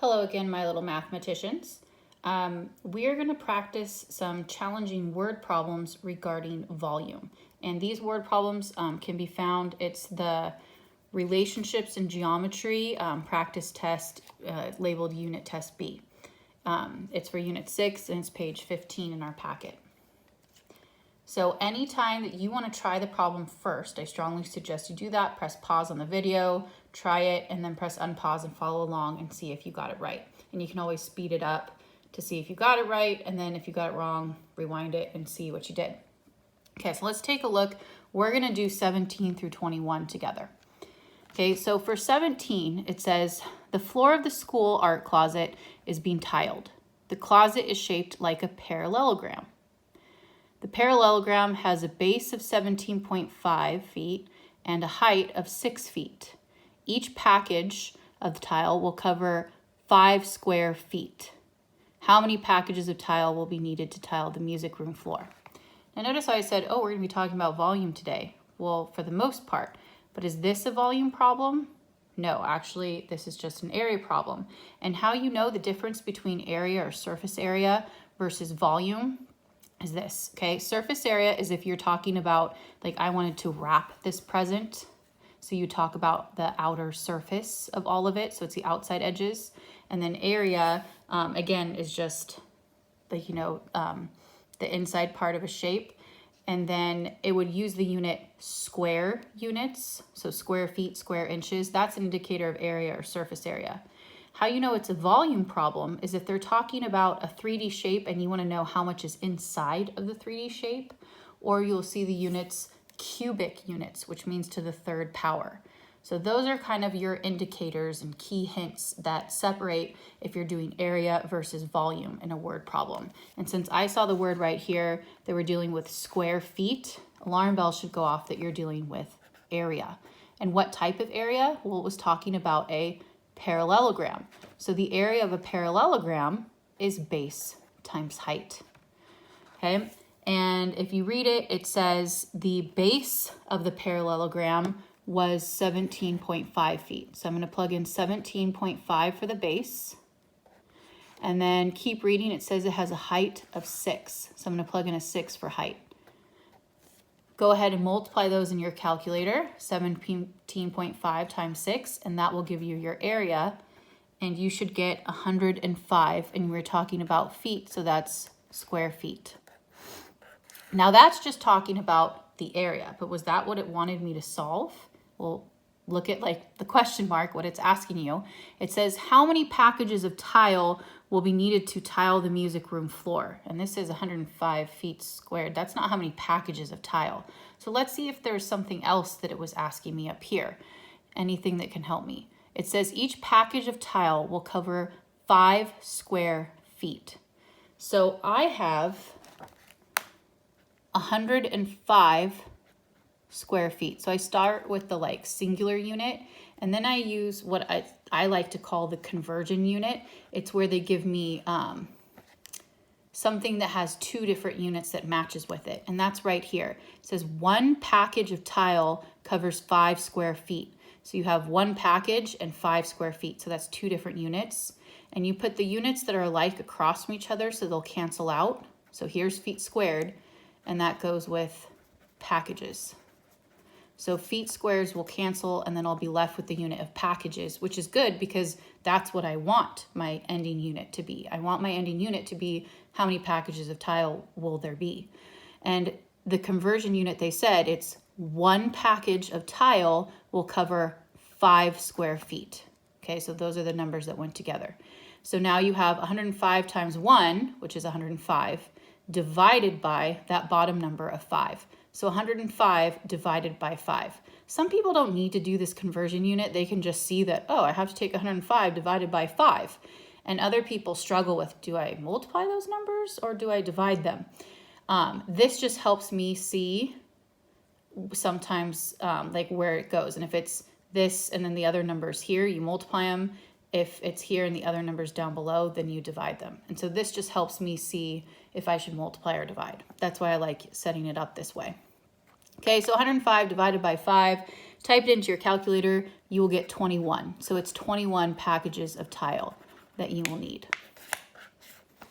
Hello again, my little mathematicians. We are going to practice some challenging word problems regarding volume. And these word problems can be found, it's the relationships in geometry practice test labeled Unit Test B. It's for Unit 6 and it's page 15 in our packet. So anytime that you want to try the problem first, I strongly suggest you do that. Press pause on the video, try it, and then press unpause and follow along and see if you got it right. And you can always speed it up to see if you got it right, and then if you got it wrong, rewind it and see what you did. Okay, so let's take a look. We're going to do 17 through 21 together. Okay, so for 17, it says, the floor of the school art closet is being tiled. The closet is shaped like a parallelogram. The parallelogram has a base of 17.5 feet and a height of 6 feet. Each package of the tile will cover 5 square feet. How many packages of tile will be needed to tile the music room floor? Now notice how I said, oh, we're going to be talking about volume today. Well, for the most part. But is this a volume problem? No, actually, this is just an area problem. And how you know the difference between area or surface area versus volume is this, okay? Surface area is if you're talking about, like I wanted to wrap this present. So you talk about the outer surface of all of it. So it's the outside edges. And then area, again, is just like, the inside part of a shape. And then it would use the unit square units. So square feet, square inches. That's an indicator of area or surface area. How you know it's a volume problem is if they're talking about a 3D shape and you want to know how much is inside of the 3D shape, or you'll see the units cubic units, which means to the third power. So those are kind of your indicators and key hints that separate if you're doing area versus volume in a word problem. And since I saw the word right here that we're dealing with square feet, alarm bell should go off that you're dealing with area. And what type of area? Well, it was talking about a parallelogram. So the area of a parallelogram is base times height. Okay, and if you read it, it says the base of the parallelogram was 17.5 feet. So I'm going to plug in 17.5 for the base. And then keep reading. It says it has a height of 6. So I'm going to plug in a 6 for height. Go ahead and multiply those in your calculator, 17.5 times 6, and that will give you your area. And you should get 105, and we're talking about feet, so that's square feet. Now that's just talking about the area, but was that what it wanted me to solve? Well, look at like the question mark, what it's asking you. It says, how many packages of tile will be needed to tile the music room floor? And this is 105 feet squared. That's not how many packages of tile. So let's see if there's something else that it was asking me up here. Anything that can help me. It says each package of tile will cover 5 square feet. So I have 105 square feet. So I start with the like singular unit, and then I use what I like to call the converging unit. It's where they give me something that has 2 different units that matches with it. And that's right here. It says 1 package of tile covers 5 square feet. So you have 1 package and 5 square feet. So that's 2 different units. And you put the units that are alike across from each other so they'll cancel out. So here's feet squared, and that goes with packages. So feet squares will cancel, and then I'll be left with the unit of packages, which is good because that's what I want my ending unit to be. I want my ending unit to be how many packages of tile will there be. And the conversion unit, they said it's 1 package of tile will cover 5 square feet. Okay, so those are the numbers that went together. So now you have 105 times 1, which is 105, divided by that bottom number of 5. So 105 divided by 5. Some people don't need to do this conversion unit. They can just see that, oh, I have to take 105 divided by 5. And other people struggle with, do I multiply those numbers or do I divide them? This just helps me see sometimes like where it goes. And if it's this and then the other numbers here, you multiply them. If it's here and the other numbers down below, then you divide them. And so this just helps me see if I should multiply or divide. That's why I like setting it up this way. Okay, so 105 divided by 5, type it into your calculator, you will get 21. So it's 21 packages of tile. that you will need.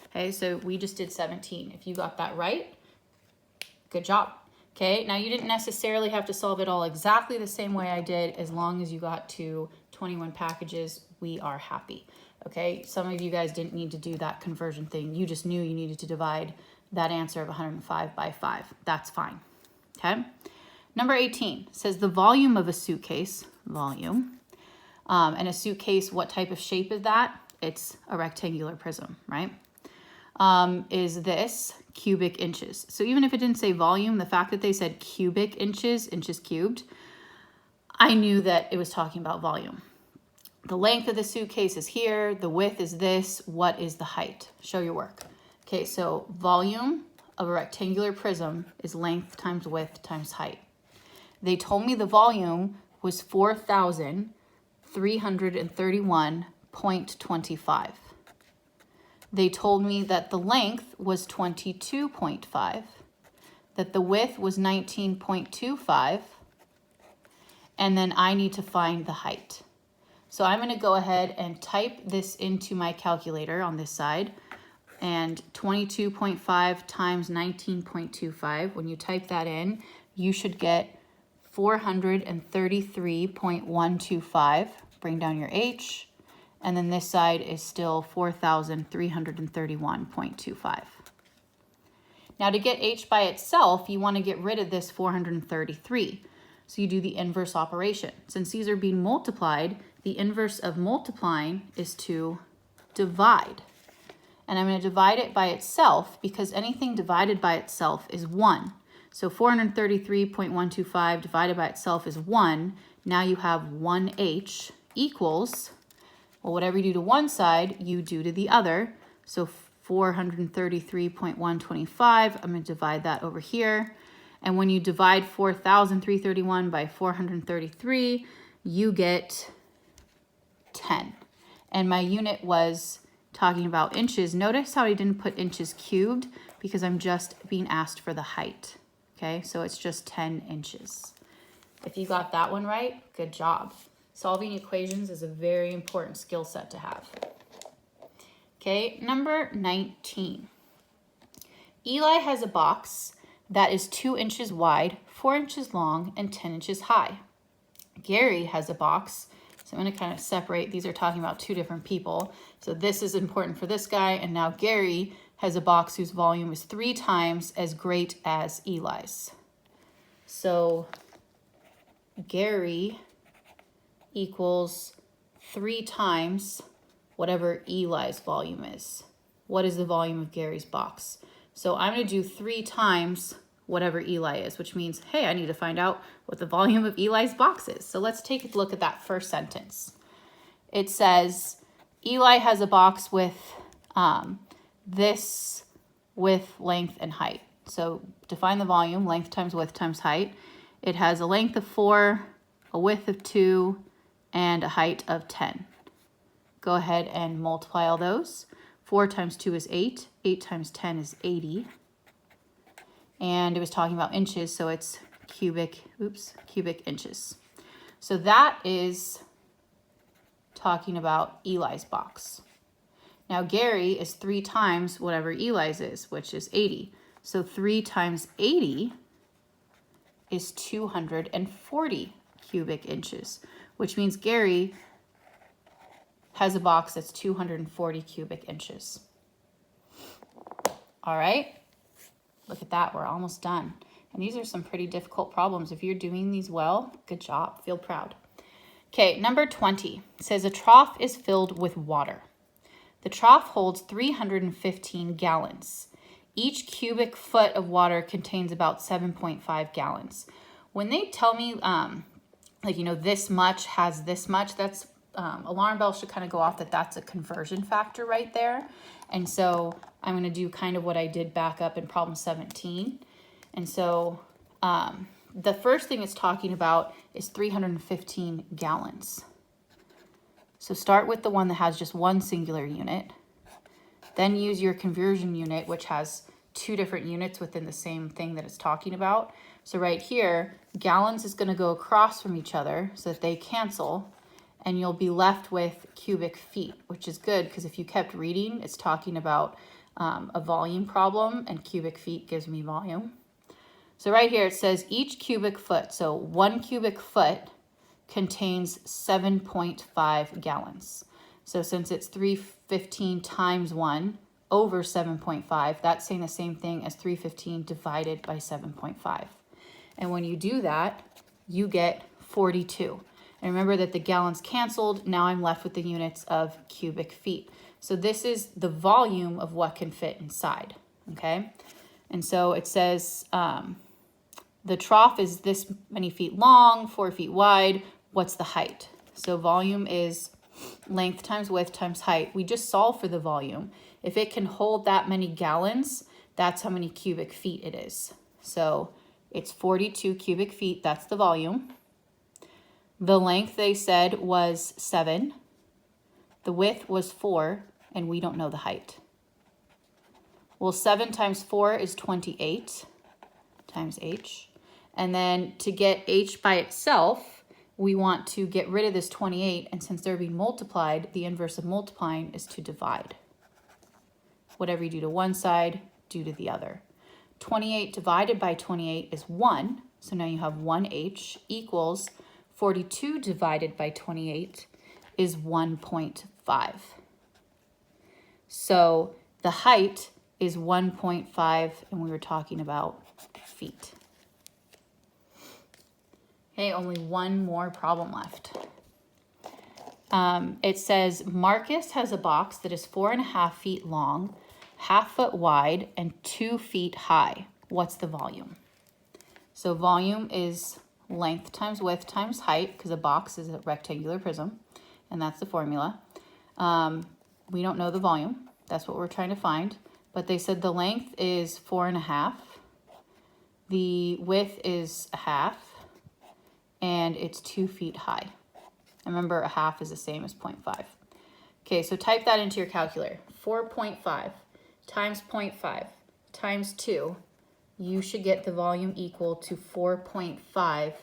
Okay, so we just did 17. If you got that right, good job. Okay, now you didn't necessarily have to solve it all exactly the same way I did. As long as you got to 21 packages, we are happy. Okay, some of you guys didn't need to do that conversion thing. You just knew you needed to divide that answer of 105 by 5. That's fine. Okay, number 18 says the volume of a suitcase, volume, and a suitcase, what type of shape is that? It's a rectangular prism, right? Is this cubic inches. So even if it didn't say volume, the fact that they said cubic inches, inches cubed, I knew that it was talking about volume. The length of the suitcase is here. The width is this. What is the height? Show your work. Okay, so volume of a rectangular prism is length times width times height. They told me the volume was 4,331.25. They told me that the length was 22.5, that the width was 19.25, and then I need to find the height. So I'm going to go ahead and type this into my calculator on this side, and 22.5 times 19.25, when you type that in, you should get 433.125. Bring down your H. And then this side is still 4,331.25. Now to get H by itself, you want to get rid of this 433. So you do the inverse operation. Since these are being multiplied, the inverse of multiplying is to divide. And I'm going to divide it by itself because anything divided by itself is 1. So 433.125 divided by itself is 1. Now you have 1H equals, well, whatever you do to one side, you do to the other. So 433.125, I'm going to divide that over here. And when you divide 4,331 by 433, you get 10. And my unit was talking about inches. Notice how I didn't put inches cubed because I'm just being asked for the height. Okay, so it's just 10 inches. If you got that one right, good job. Solving equations is a very important skill set to have. Okay, number 19. Eli has a box that is 2 inches wide, 4 inches long, and 10 inches high. Gary has a box, so I'm going to kind of separate. These are talking about two different people. So this is important for this guy, and now Gary has a box whose volume is 3 times as great as Eli's. So Gary equals 3 times whatever Eli's volume is. What is the volume of Gary's box? So I'm going to do 3 times whatever Eli is, which means, hey, I need to find out what the volume of Eli's box is. So let's take a look at that first sentence. It says, Eli has a box with this width, length, and height. So define the volume, length times width times height. It has a length of 4, a width of 2, and a height of 10. Go ahead and multiply all those. 4 times 2 is 8. 8 times 10 is 80. And it was talking about inches, so it's cubic inches. So that is talking about Eli's box. Now Gary is 3 times whatever Eli's is, which is 80. So 3 times 80 is 240 cubic inches, which means Gary has a box that's 240 cubic inches. All right, look at that, we're almost done. And these are some pretty difficult problems. If you're doing these well, good job, feel proud. Okay, number 20 says a trough is filled with water. The trough holds 315 gallons. Each cubic foot of water contains about 7.5 gallons. When they tell me, this much has this much, that's alarm bell should kind of go off that that's a conversion factor right there. And so I'm going to do kind of what I did back up in problem 17. And so the first thing it's talking about is 315 gallons. So start with the one that has just one singular unit. Then use your conversion unit, which has 2 different units within the same thing that it's talking about. So right here, gallons is going to go across from each other so that they cancel. and you'll be left with cubic feet, which is good because if you kept reading, it's talking about a volume problem, and cubic feet gives me volume. So right here it says each cubic foot, so 1 cubic foot contains 7.5 gallons. So since it's 315 times 1 over 7.5, that's saying the same thing as 315 divided by 7.5. And when you do that, you get 42. And remember that the gallons canceled, now I'm left with the units of cubic feet. So this is the volume of what can fit inside, okay? And so it says the trough is this many feet long, 4 feet wide. What's the height? So volume is length times width times height. We just solve for the volume. If it can hold that many gallons, that's how many cubic feet it is. So it's 42 cubic feet, that's the volume. The length they said was 7. The width was 4, and we don't know the height. Well, 7 times 4 is 28 times h. And then to get h by itself, we want to get rid of this 28, and since they're being multiplied, the inverse of multiplying is to divide. Whatever you do to one side, do to the other. 28 divided by 28 is 1, so now you have 1h equals 42 divided by 28 is 1.5. So the height is 1.5, and we were talking about feet. Okay, only one more problem left. It says Marcus has a box that is 4.5 feet long, 1/2 foot wide, and 2 feet high. What's the volume? So volume is length times width times height, because a box is a rectangular prism, and that's the formula. We don't know the volume. That's what we're trying to find. But they said the length is 4.5. The width is 1/2. And it's 2 feet high. Remember, 1/2 is the same as 0.5. Okay, so type that into your calculator. 4.5 times 0.5 times 2. You should get the volume equal to 4.5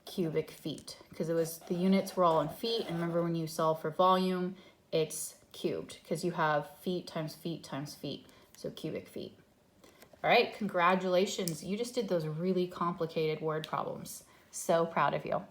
cubic feet, because it was the units were all in feet, and remember when you solve for volume, it's cubed because you have feet times feet times feet, so cubic feet. All right, congratulations. You just did those really complicated word problems. So proud of you.